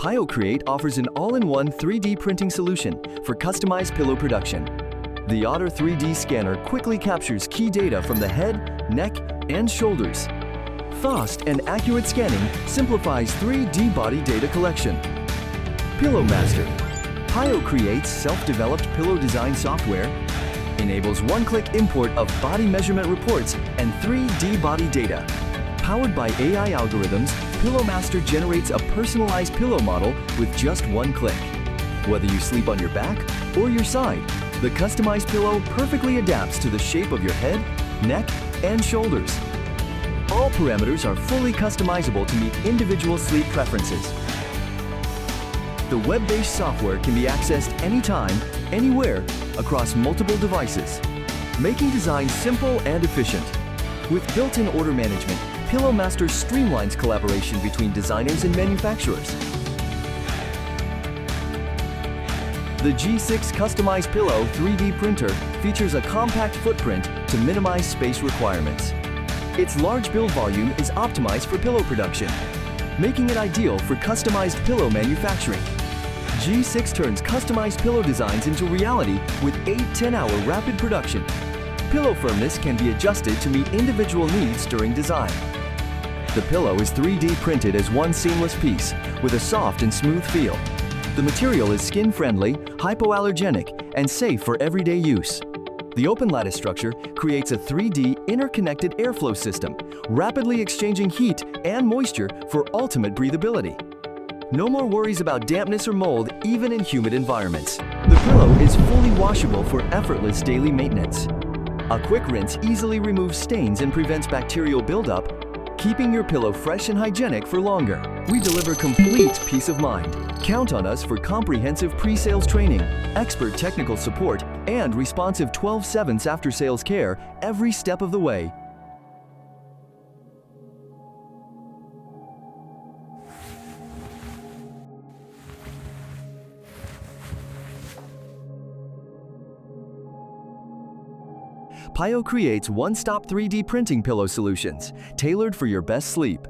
PioCreat offers an all-in-one 3D printing solution for customized pillow production. The Otter 3D scanner quickly captures key data from the head, neck, and shoulders. Fast and accurate scanning simplifies 3D body data collection. Pillow Master. PioCreat's self-developed pillow design software enables one-click import of body measurement reports and 3D body data. Powered by AI algorithms, Pillow Master generates a personalized pillow model with just one click. Whether you sleep on your back or your side, the customized pillow perfectly adapts to the shape of your head, neck, and shoulders. All parameters are fully customizable to meet individual sleep preferences. The web-based software can be accessed anytime, anywhere, across multiple devices, making design simple and efficient. With built-in order management, Pillow Master streamlines collaboration between designers and manufacturers. The G6 Customized Pillow 3D printer features a compact footprint to minimize space requirements. Its large build volume is optimized for pillow production, making it ideal for customized pillow manufacturing. G6 turns customized pillow designs into reality with 8-10-hour rapid production. Pillow firmness can be adjusted to meet individual needs during design. The pillow is 3D printed as one seamless piece with a soft and smooth feel. The material is skin-friendly, hypoallergenic, and safe for everyday use. The open lattice structure creates a 3D interconnected airflow system, rapidly exchanging heat and moisture for ultimate breathability. No more worries about dampness or mold, even in humid environments. The pillow is fully washable for effortless daily maintenance. A quick rinse easily removes stains and prevents bacterial buildup, keeping your pillow fresh and hygienic for longer. We deliver complete peace of mind. Count on us for comprehensive pre-sales training, expert technical support, and responsive 12/7 after-sales care every step of the way. PioCreat's one-stop 3D printing pillow solutions, tailored for your best sleep.